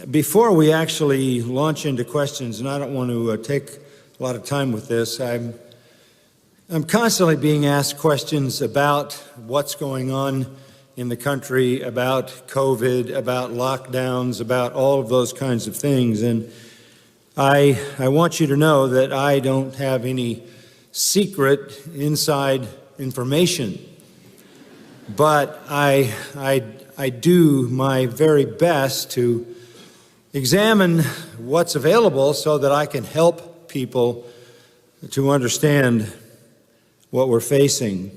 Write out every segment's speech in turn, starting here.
Before we actually launch into questions, and I don't want to take a lot of time with this, I'm constantly being asked questions about what's going on in the country, about COVID, about lockdowns, about all of those kinds of things. And I want you to know that I don't have any secret inside information, but I do my very best to examine what's available so that I can help people to understand what we're facing.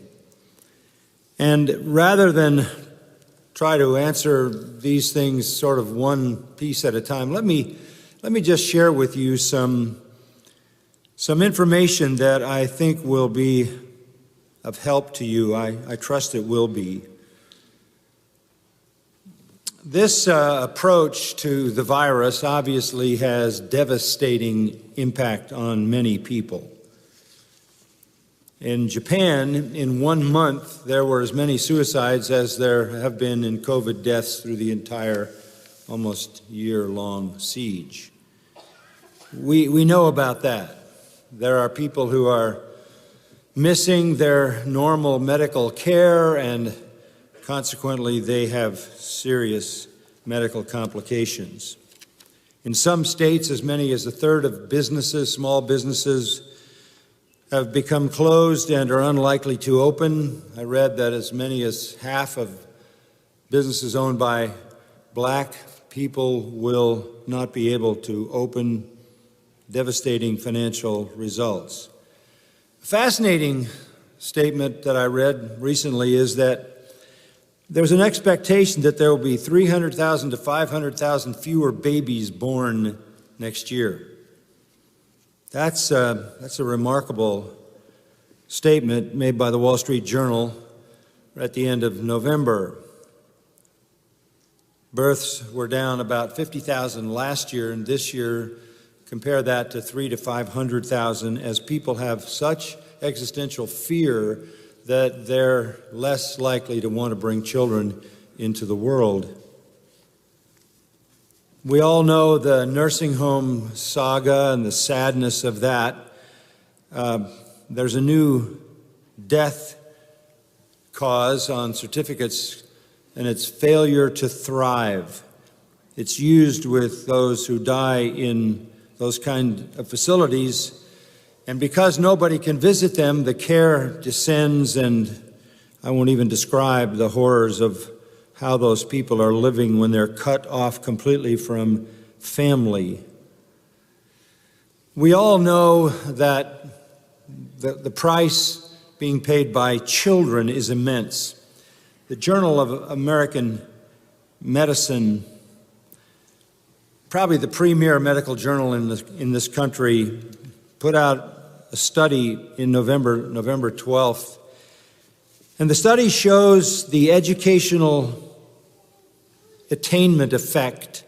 And rather than try to answer these things sort of one piece at a time, let me just share with you some information that I think will be of help to you. I trust it will be. This approach to the virus obviously has devastating impact on many people. In Japan, in 1 month, there were as many suicides as there have been in COVID deaths through the entire almost year-long siege. We know about that. There are people who are missing their normal medical care, and consequently, they have serious medical complications. In some states, as many as a third of businesses, small businesses, have become closed and are unlikely to open. I read that as many as half of businesses owned by black people will not be able to open, devastating financial results. A fascinating statement that I read recently is that there's an expectation that there will be 300,000 to 500,000 fewer babies born next year. That's a remarkable statement made by the Wall Street Journal at the end of November. Births were down about 50,000 last year, and this year, compare that to 300,000 to 500,000, as people have such existential fear that they're less likely to want to bring children into the world. We all know the nursing home saga and the sadness of that. There's a new death cause on certificates, and it's failure to thrive. It's used with those who die in those kind of facilities. And because nobody can visit them, the care descends, and I won't even describe the horrors of how those people are living when they're cut off completely from family. We all know that the price being paid by children is immense. The Journal of American Medicine, probably the premier medical journal in this country, put out a study in November 12th. And the study shows the educational attainment effect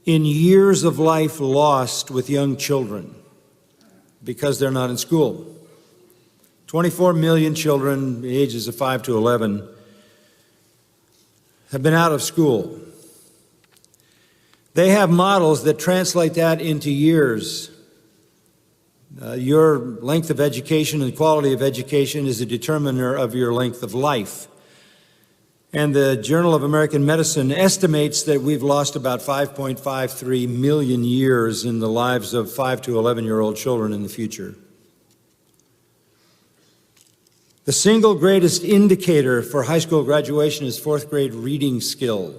in years of life lost with young children because they're not in school. 24 million children, the ages of 5 to 11, have been out of school. They have models that translate that into years. Your length of education and quality of education is a determiner of your length of life. And the Journal of American Medicine estimates that we've lost about 5.53 million years in the lives of 5 to 11-year-old children in the future. The single greatest indicator for high school graduation is fourth grade reading skill.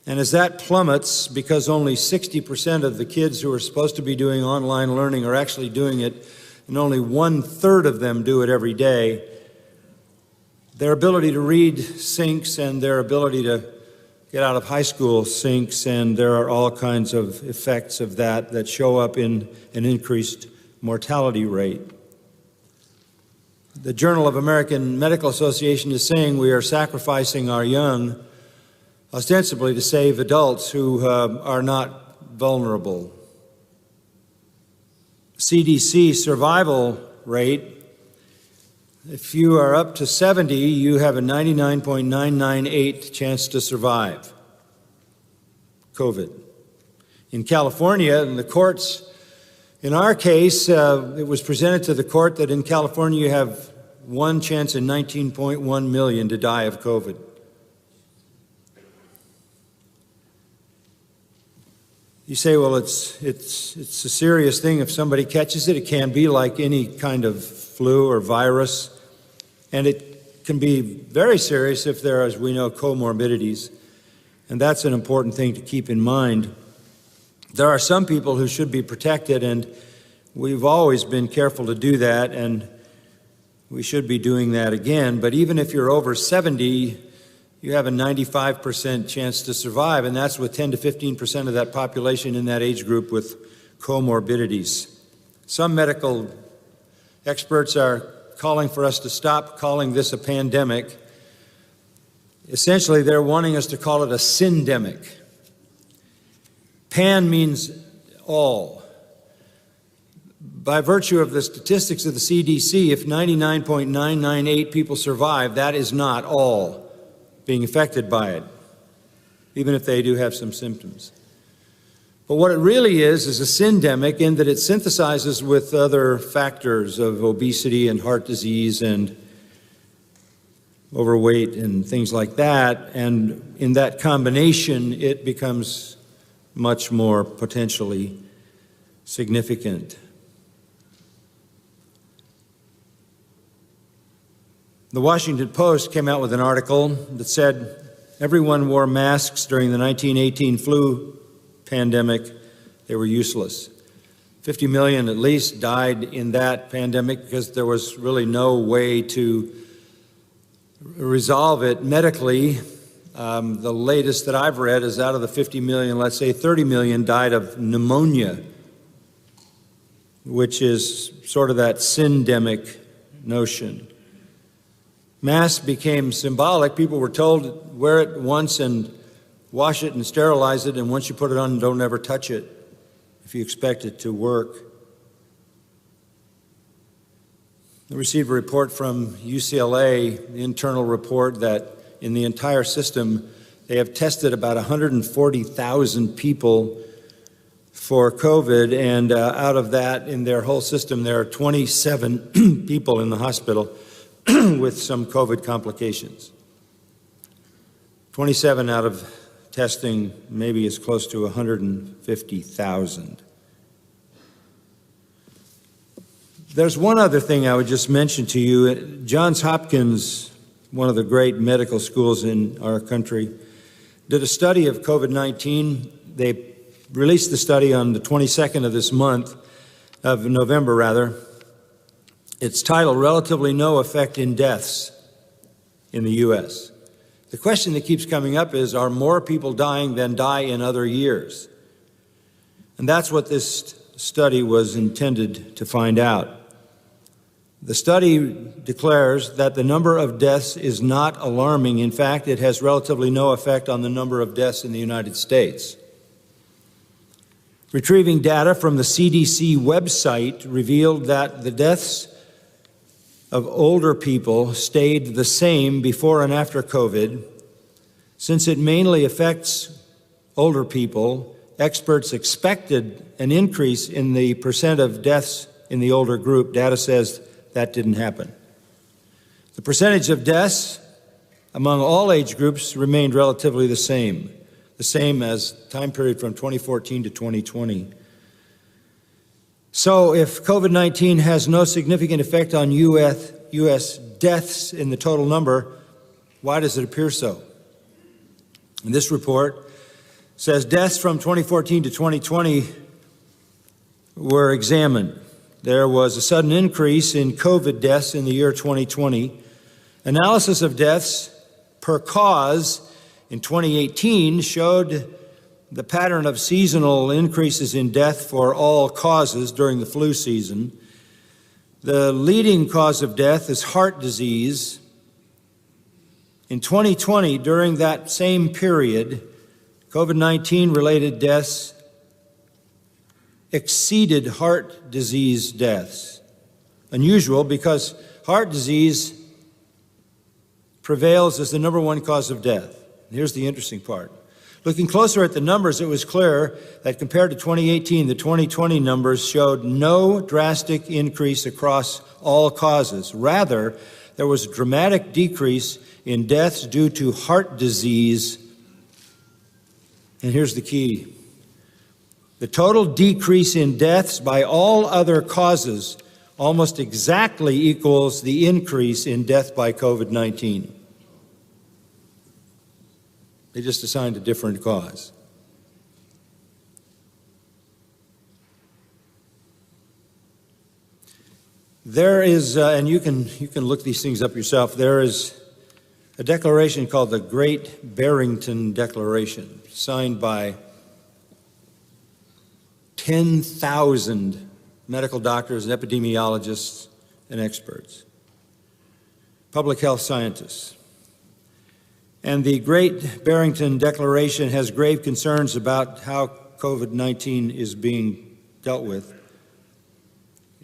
And as that plummets, because only 60% of the kids who are supposed to be doing online learning are actually doing it, and only 1/3 of them do it every day, their ability to read sinks, and their ability to get out of high school sinks, and there are all kinds of effects of that show up in an increased mortality rate. The Journal of American Medical Association is saying we are sacrificing our young ostensibly to save adults who are not vulnerable. CDC survival rate, if you are up to 70, you have a 99.998 chance to survive. COVID. In California, in the courts, in our case, it was presented to the court that in California you have one chance in 19.1 million to die of COVID. You say, well, it's a serious thing if somebody catches it. It can be like any kind of flu or virus, and it can be very serious if there are, as we know, comorbidities, and that's an important thing to keep in mind. There are some people who should be protected, and we've always been careful to do that, and we should be doing that again. But even if you're over 70, you have a 95% chance to survive, and that's with 10 to 15% of that population in that age group with comorbidities. Some medical experts are calling for us to stop calling this a pandemic. Essentially, they're wanting us to call it a syndemic. Pan means all. By virtue of the statistics of the CDC, if 99.998 people survive, that is not all being affected by it, even if they do have some symptoms. But what it really is a syndemic in that it synthesizes with other factors of obesity and heart disease and overweight and things like that, and in that combination, it becomes much more potentially significant. The Washington Post came out with an article that said everyone wore masks during the 1918 flu pandemic. They were useless. 50 million at least died in that pandemic because there was really no way to resolve it medically. The latest that I've read is out of the 50 million, let's say 30 million died of pneumonia, which is sort of that syndemic notion. Masks became symbolic. People were told, wear it once and wash it and sterilize it, and once you put it on, don't ever touch it if you expect it to work. I received a report from UCLA, the internal report, that in the entire system, they have tested about 140,000 people for COVID, and out of that, in their whole system, there are 27 people in the hospital with some COVID complications. 27 out of testing maybe is close to 150,000. There's one other thing I would just mention to you. Johns Hopkins, one of the great medical schools in our country, did a study of COVID-19. They released the study on the 22nd of this month, of November rather. It's titled, Relatively No Effect in Deaths in the U.S. The question that keeps coming up is, are more people dying than die in other years? And that's what this study was intended to find out. The study declares that the number of deaths is not alarming. In fact, it has relatively no effect on the number of deaths in the United States. Retrieving data from the CDC website revealed that the deaths of older people stayed the same before and after COVID. Since it mainly affects older people, experts expected an increase in the percent of deaths in the older group. Data says that didn't happen. The percentage of deaths among all age groups remained relatively the same as time period from 2014 to 2020. So if COVID-19 has no significant effect on U.S. deaths in the total number, why does it appear so? And this report says deaths from 2014 to 2020 were examined. There was a sudden increase in COVID deaths in the year 2020. Analysis of deaths per cause in 2018 showed the pattern of seasonal increases in death for all causes during the flu season. The leading cause of death is heart disease. In 2020, during that same period, COVID-19 related deaths exceeded heart disease deaths. Unusual because heart disease prevails as the number one cause of death. Here's the interesting part. Looking closer at the numbers, it was clear that compared to 2018, the 2020 numbers showed no drastic increase across all causes. Rather, there was a dramatic decrease in deaths due to heart disease. And here's the key. The total decrease in deaths by all other causes almost exactly equals the increase in death by COVID-19. They just assigned a different cause. There is, and you can look these things up yourself, there is a declaration called the Great Barrington Declaration, signed by 10,000 medical doctors and epidemiologists and experts, public health scientists. And the Great Barrington Declaration has grave concerns about how COVID-19 is being dealt with.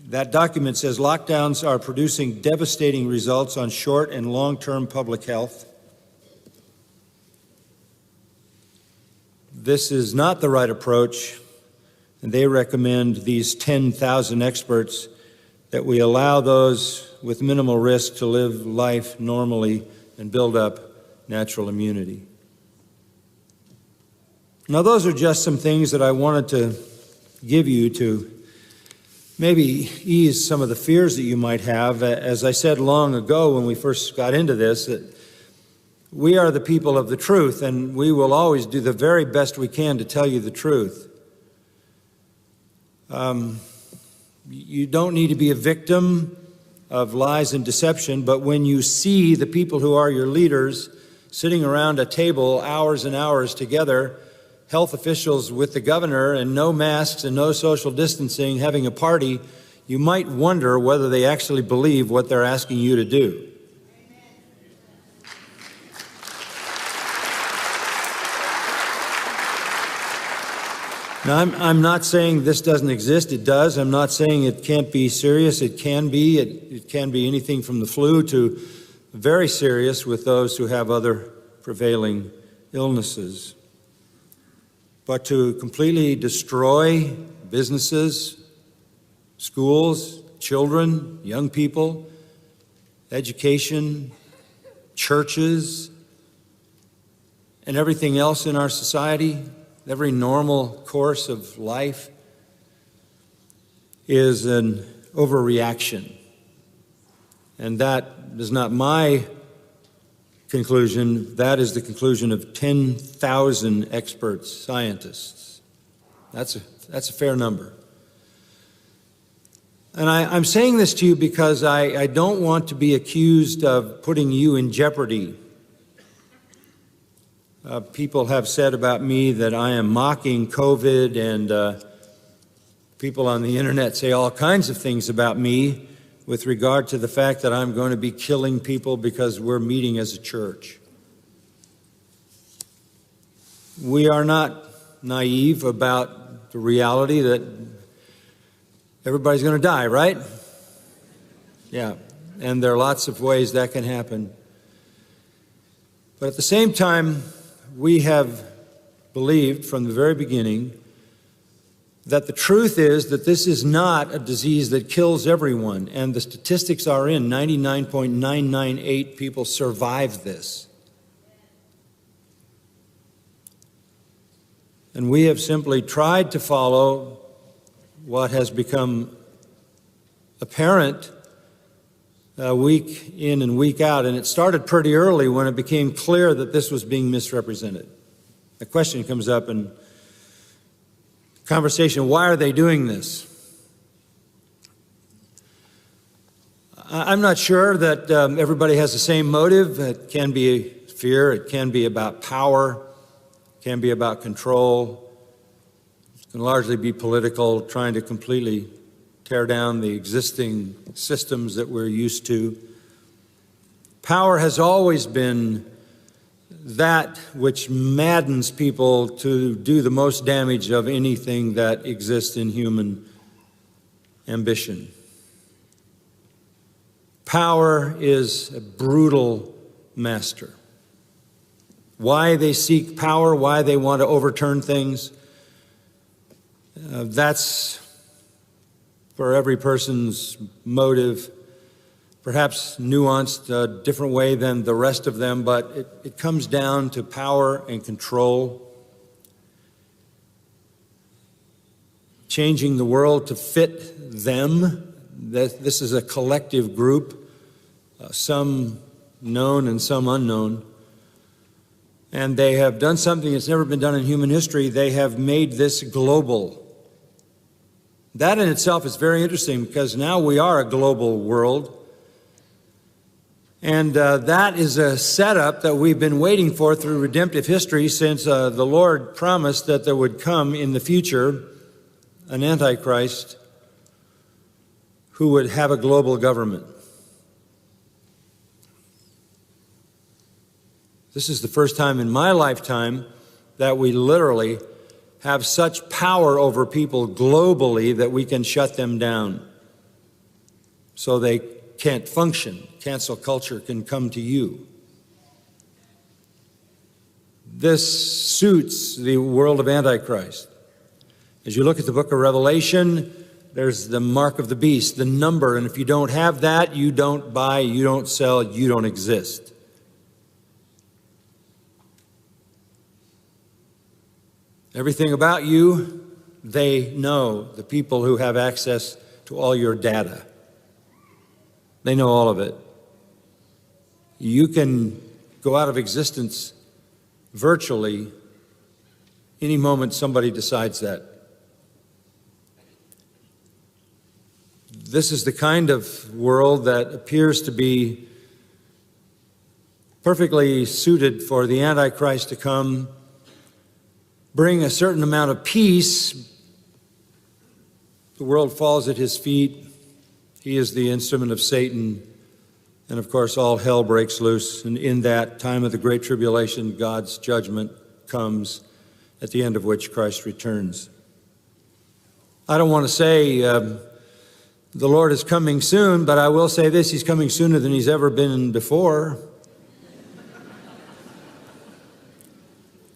That document says lockdowns are producing devastating results on short and long-term public health. This is not the right approach, and they recommend, these 10,000 experts, that we allow those with minimal risk to live life normally and build up natural immunity. Now, those are just some things that I wanted to give you to maybe ease some of the fears that you might have. As I said long ago when we first got into this, that we are the people of the truth, and we will always do the very best we can to tell you the truth. You don't need to be a victim of lies and deception, but when you see the people who are your leaders sitting around a table hours and hours together, health officials with the governor and no masks and no social distancing, having a party, you might wonder whether they actually believe what they're asking you to do. Now, I'm not saying this doesn't exist. It does. I'm not saying it can't be serious. It can be. It can be anything from the flu to very serious with those who have other prevailing illnesses. But to completely destroy businesses, schools, children, young people, education, churches, and everything else in our society, every normal course of life, is an overreaction. And that is not my conclusion. That is the conclusion of 10,000 experts, scientists. That's a fair number. And I'm saying this to you because I don't want to be accused of putting you in jeopardy. People have said about me that I am mocking COVID, and people on the internet say all kinds of things about me with regard to the fact that I'm going to be killing people because we're meeting as a church. We are not naive about the reality that everybody's going to die, right? Yeah, and there are lots of ways that can happen. But at the same time, we have believed from the very beginning that the truth is that this is not a disease that kills everyone, and the statistics are in. 99.998 people survive this. And we have simply tried to follow what has become apparent week in and week out, and it started pretty early when it became clear that this was being misrepresented. The question comes up in conversation, why are they doing this? I'm not sure that everybody has the same motive. It can be fear, it can be about power, it can be about control, it can largely be political, trying to completely tear down the existing systems that we're used to. Power has always been that which maddens people to do the most damage of anything that exists in human ambition. Power is a brutal master. why they seek power, why they want to overturn things. That's for every person's motive, perhaps nuanced a different way than the rest of them, but it comes down to power and control, changing the world to fit them. This is a collective group, some known and some unknown. And they have done something that's never been done in human history. They have made this global. That in itself is very interesting because now we are a global world. And that is a setup that we've been waiting for through redemptive history since the Lord promised that there would come in the future an Antichrist who would have a global government. This is the first time in my lifetime that we literally have such power over people globally that we can shut them down so they can't function. Cancel culture can come to you. This suits the world of Antichrist. As you look at the book of Revelation, there's the mark of the beast, the number, and if you don't have that, you don't buy, you don't sell, you don't exist. Everything about you, they know, the people who have access to all your data. They know all of it. You can go out of existence virtually any moment somebody decides that. This is the kind of world that appears to be perfectly suited for the Antichrist to come, bring a certain amount of peace. The world falls at his feet. He is the instrument of Satan. And of course, all hell breaks loose. And in that time of the Great Tribulation, God's judgment comes, at the end of which Christ returns. I don't want to say the Lord is coming soon, but I will say this, he's coming sooner than he's ever been before.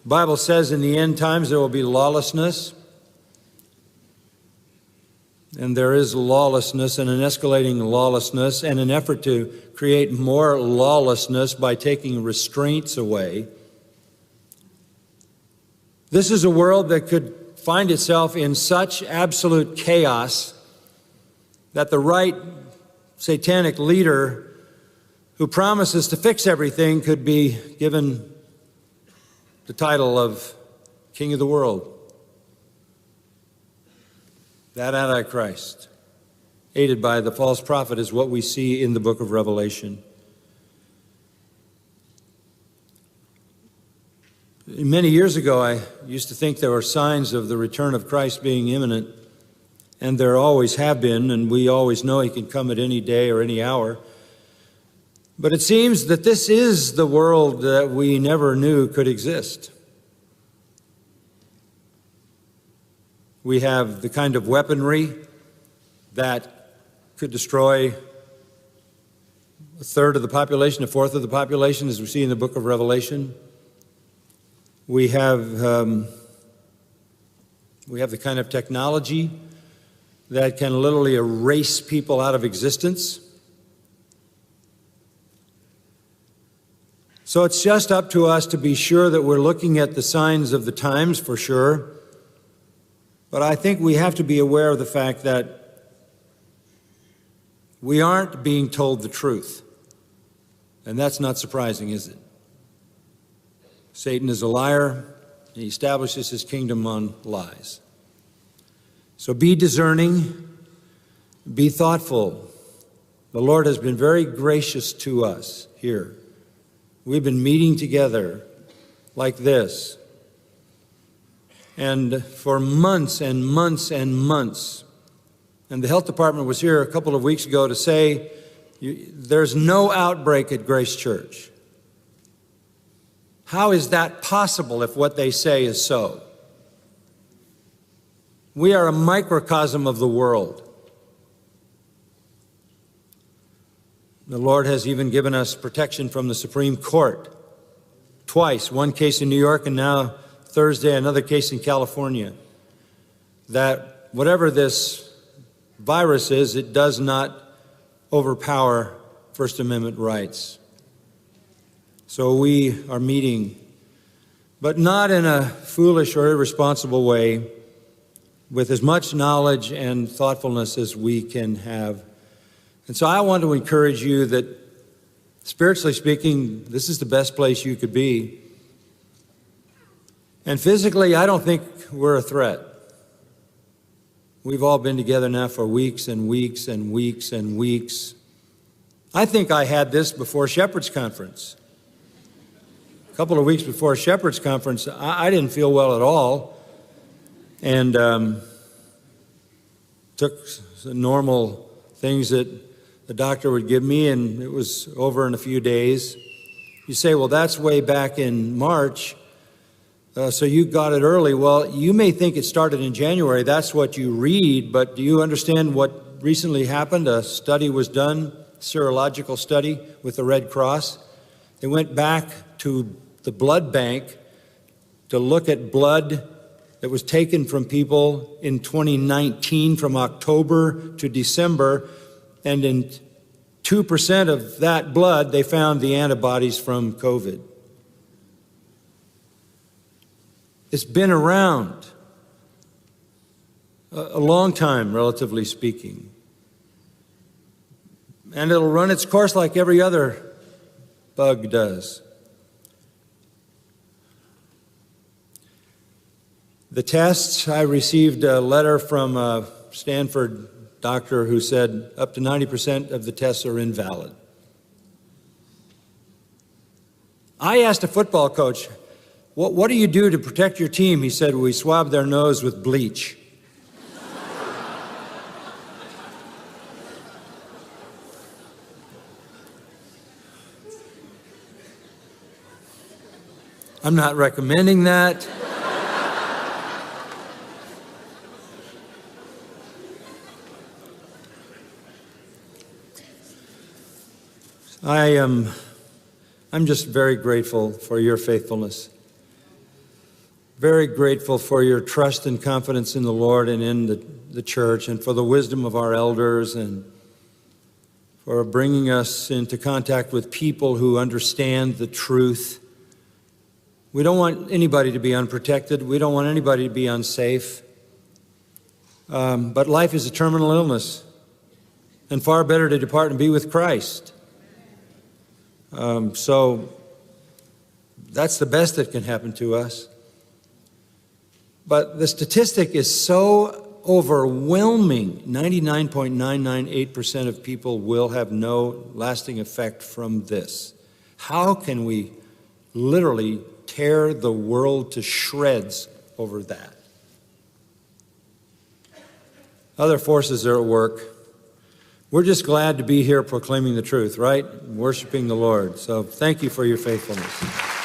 The Bible says in the end times there will be lawlessness. And there is lawlessness and an escalating lawlessness and an effort to create more lawlessness by taking restraints away. This is a world that could find itself in such absolute chaos that the right satanic leader who promises to fix everything could be given the title of King of the World. That Antichrist, aided by the false prophet, is what we see in the book of Revelation. Many years ago, I used to think there were signs of the return of Christ being imminent, and there always have been, and we always know he can come at any day or any hour. But it seems that this is the world that we never knew could exist. We have the kind of weaponry that could destroy a third of the population, a fourth of the population, as we see in the book of Revelation. We have the kind of technology that can literally erase people out of existence. So it's just up to us to be sure that we're looking at the signs of the times, for sure. But I think we have to be aware of the fact that we aren't being told the truth. And that's not surprising, is it? Satan is a liar, and he establishes his kingdom on lies. So be discerning, be thoughtful. The Lord has been very gracious to us here. We've been meeting together like this. And for months and months and months. And the health department was here a couple of weeks ago to say, there's no outbreak at Grace Church. How is that possible if what they say is so? We are a microcosm of the world. The Lord has even given us protection from the Supreme Court twice, one case in New York and now Thursday another case in California, that whatever this virus is, it does not overpower First Amendment rights. So we are meeting, but not in a foolish or irresponsible way, with as much knowledge and thoughtfulness as we can have. And so I want to encourage you that, spiritually speaking, this is the best place you could be. And physically, I don't think we're a threat. We've all been together now for weeks and weeks and weeks and weeks. I think I had this before Shepherd's Conference. A couple of weeks before Shepherd's Conference, I didn't feel well at all, and took some normal things that the doctor would give me, and it was over in a few days. You say, well, that's way back in March, so you got it early. Well, you may think it started in January. That's what you read, but do you understand what recently happened? A study was done, serological study with the Red Cross. They went back to the blood bank to look at blood that was taken from people in 2019 from October to December, and in 2% of that blood, they found the antibodies from COVID. It's been around a long time, relatively speaking. And it'll run its course like every other bug does. The tests, I received a letter from a Stanford doctor who said up to 90% of the tests are invalid. I asked a football coach, what do you do to protect your team? He said, we swab their nose with bleach. I'm not recommending that. I'm just very grateful for your faithfulness. Very grateful for your trust and confidence in the Lord and in the church, and for the wisdom of our elders, and for bringing us into contact with people who understand the truth. We don't want anybody to be unprotected. We don't want anybody to be unsafe. But life is a terminal illness, and far better to depart and be with Christ. So that's the best that can happen to us. But the statistic is so overwhelming. 99.998% of people will have no lasting effect from this. How can we literally tear the world to shreds over that? Other forces are at work. We're just glad to be here proclaiming the truth, right? Worshiping the Lord. So thank you for your faithfulness.